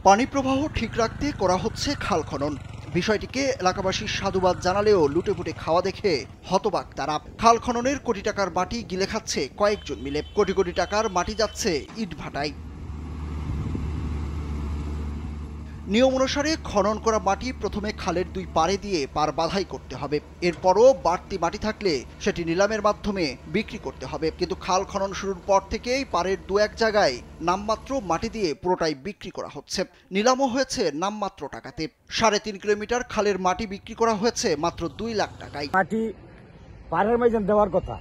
পানি প্রবাহ ঠিক রাখতে করা হচ্ছে খাল খনন। বিষয়টিকে এলাকাবাসী সাধুবাদ জানালেও লুটেপুটে খাওয়া দেখে হতবাক তারা। খাল খননের কোটি টাকার মাটি গিলে খাচ্ছে কয়েকজন মিলে। কোটি কোটি টাকার মাটি যাচ্ছে ইটভাটায়। নিয়ম অনুসারে খনন করা মাটি প্রথমে খালের দুই পাড়ে দিয়ে পার বাধাই করতে হবে। এরপরও বাড়তি মাটি থাকলে সেটি নিলামের মাধ্যমে বিক্রি করতে হবে। কিন্তু খাল খনন শুরুর পর থেকেই পাড়ের দু এক জায়গায় নামমাত্র মাটি দিয়ে পুরোটাই বিক্রি করা হচ্ছে। নিলামও হয়েছে নামমাত্র টাকাতে। ৩.৫ কিলোমিটার খালের মাটি বিক্রি করা হয়েছে মাত্র ২ লাখ টাকায়। মাটি পাড়ের মাঝে দেওয়ার কথা,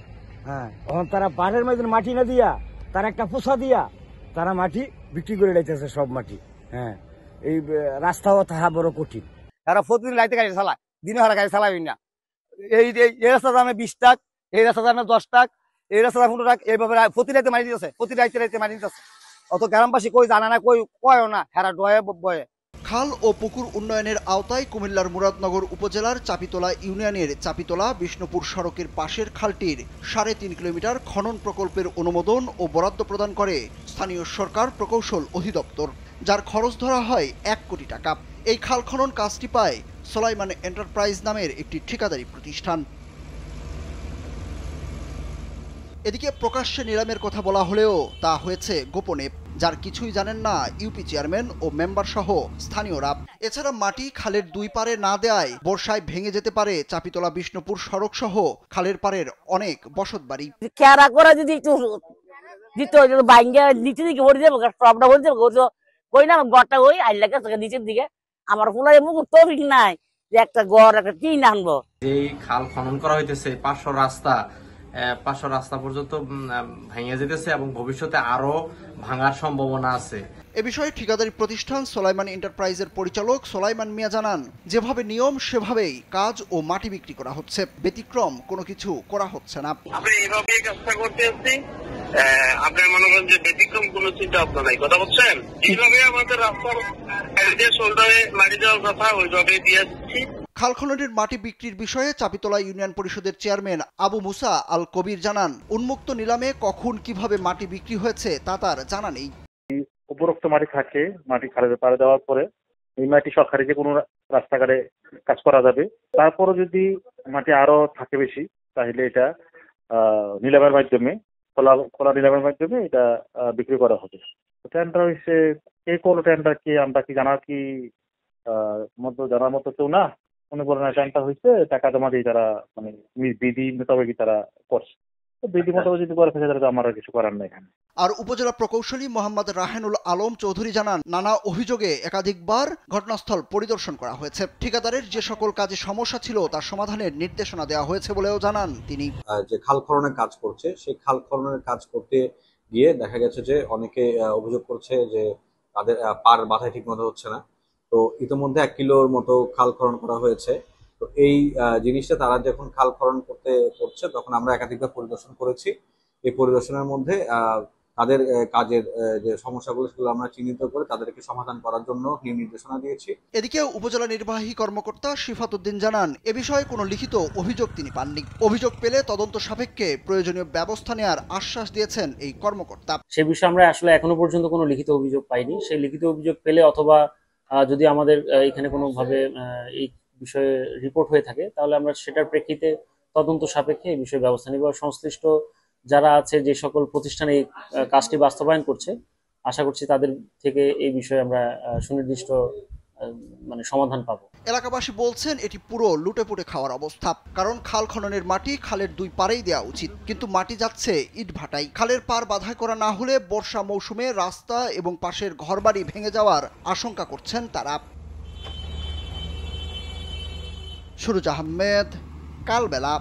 এখন তারা পাড়ের মাঝে মাটি না দিয়া তারা একটা পোষা দিয়া তারা মাটি বিক্রি করে দিতেছে সব মাটি। এই রাস্তাও থাকা বড় কঠিন। তারা প্রতিদিন লাইতে গাড়ি চালায়, দিনে হারা গাড়ি চালাবি না। এই রাস্তা দামে 20 টাকা, এই রাস্তা দামে 10 টাকা, এই রাস্তা দামে 15 টাকা, এইভাবে প্রতি রাইতে মারি দিতেছে, প্রতি রাইতে মারি দিতেছে। অত গ্রামবাসী কই জানা না, কয়ও না, হেরা ডয়ে বয়ে। খাল ও পুকুর উন্নয়নের আওতায় কুমিল্লার মুরাদনগর উপজেলার চাপিতলা ইউনিয়নের চাপিতলা বিষ্ণুপুর সড়কের পাশের খালটির ৩.৫ কিলোমিটার খনন প্রকল্পের অনুমোদন ও বরাদ্দ প্রদান করে স্থানীয় সরকার প্রকৌশল অধিদপ্তর, যার খরচ ধরা হয় ১ কোটি টাকা। এই খাল খনন কাজটি পায় সোলাইমান এন্টারপ্রাইজ নামের একটি ঠিকাদারি প্রতিষ্ঠান। এদিকে প্রকাশ্যে নিলামের কথা বলা হলেও তা হয়েছে গোপনে, যার কিছুই জানেন না ইউপি চেয়ারম্যান ও মেম্বার সহ স্থানীয়রা। এছাড়া মাটি খালের দুই পারে না দেয়ায় বর্ষায় ভেঙে যেতে পারে চাপিতলা বিষ্ণুপুর সড়ক সহ খালের পাড়ের অনেক বসতবাড়ি। খেয়ারা করা যদি একটু দিত বাইঙ্গা নিচের দিকে ভরে যাবো, টপটা ভরে যাবো, কই না গড়টা ওই আইলাকে নিচের দিকে। আমার কোনো মুখ তো ঠিক নাই যে একটা গড় একটা টিন আনবো। এই খাল খনন করা হইতেছে 500 রাস্তা পর্যন্ত ভেঙে যেতেছে এবং ভবিষ্যতে আরো ভাঙার সম্ভাবনা আছে। এ বিষয়ে ঠিকাদারি প্রতিষ্ঠান সোলাইমান এন্টারপ্রাইজের পরিচালক সোলাইমান মিয়া জানান, যেভাবে নিয়ম সেভাবেই কাজ ও মাটি বিক্রি করা হচ্ছে, ব্যতিক্রম কোনো কিছু করা হচ্ছে না। আমরা এইভাবেই কাজটা করতে আসছি। আপনার মনে করেন যে ব্যতিক্রম কোনো চিন্তা ভাবনা নাই, কথা বলছেন। এইভাবে আমাদের রাস্তার শোল্ডারে মাটি দেওয়ার কথা ওইভাবে দিয়ে আসছি। খাল খননের মাটি বিক্রির বিষয়ে চাপিতলা ইউনিয়ন পরিষদের চেয়ারম্যান আবু মুসা আল কবির জানান, উন্মুক্ত নিলামে কখন কিভাবে মাটি বিক্রি হয়েছে তা তার জানা নেই। উপরোক্ত মাটি থাকে, মাটি খালের পাড়ে দেওয়ার পরে এই মাটি সরকারি যে কোনো রাস্তাঘাটে কাজ করা যাবে। তারপরও যদি মাটি আরো থাকে বেশি, তাহলে এটা নিলামের মাধ্যমে খোলা নিলামের মাধ্যমে এটা বিক্রি করা হবে। টেন্ডার হয়েছে, কে করলো টেন্ডার, কি আমরা কি জানার মতো কেউ না। মনে করেন টেন্ডার হয়েছে, টাকা জমা দিয়ে তারা মানে বিধি মোতাবেক তারা করছে। বিধি মোতাবেক যদি করে থাকে তাহলে আমার কিছু করার নেই এখানে। আর উপজেলা প্রকৌশলী মোহাম্মদ রাহেনুল আলম চৌধুরী জানান, নানা অভিযোগে একাধিকবার ঘটনাস্থল পরিদর্শন করা হয়েছে। ঠিকাদারের যে সকল কাজে সমস্যা ছিল তার সমাধানের নির্দেশনা দেওয়া হয়েছে বলেও জানান তিনি। যে খাল খননের কাজ করছে, সেই খাল খননের কাজ করতে গিয়ে দেখা গেছে যে অনেকে অভিযোগ করছে যে তাদের পার বাধাই ঠিক মতো হচ্ছে না। তো ইতিমধ্যে 1 কিলোর মতো খাল খনন করা হয়েছে। তো এই জিনিসটা তারা যখন খাল খনন করছে তখন আমরা একাধিকবার পরিদর্শন করেছি। এই পরিদর্শনের মধ্যে তাদের কাজের যে সমস্যাগুলো সেগুলো আমরা চিহ্নিত করে তাদেরকে সমাধান করার জন্য নির্দেশনা দিয়েছি। এদিকে উপজেলা নির্বাহী কর্মকর্তা শিফাত উদ্দিন জানান, এ বিষয়ে কোনো লিখিত অভিযোগ তিনি পাননি। অভিযোগ পেলে তদন্ত সাপেক্ষে প্রয়োজনীয় ব্যবস্থা নেওয়ার আশ্বাস দিয়েছেন এই কর্মকর্তা। সে বিষয়ে আমরা আসলে এখনো পর্যন্ত কোনো লিখিত অভিযোগ পাইনি। সেই লিখিত অভিযোগ পেলে অথবা যদি আমাদের এখানে কোনোভাবে এই বিষয়ে রিপোর্ট হয়ে থাকে তাহলে আমরা সেটার প্রেক্ষিতে তদন্ত সাপেক্ষে এই বিষয়ে ব্যবস্থা নেব। সংশ্লিষ্ট যারা আছে, যে সকল প্রতিষ্ঠান এই কাজটি বাস্তবায়ন করছে, আশা করছি তাদের থেকে এই বিষয়ে আমরা সুনির্দিষ্ট সমাধান পাবো। এলাকাবাসী বলছেন এটি পুরো লুটেপুটে খাওয়ার অবস্থা। কারণ খাল খননের মাটি খালের দুই পারেই দেওয়া উচিত, কিন্তু মাটি যাচ্ছে ইটভাটায়। খালের পার বাধাই করা না হলে বর্ষা মৌসুমে রাস্তা এবং পাশের ঘরবাড়ি ভেঙে যাওয়ার আশঙ্কা করছেন তারা। সুরুজ আহমেদ, কালবেলা।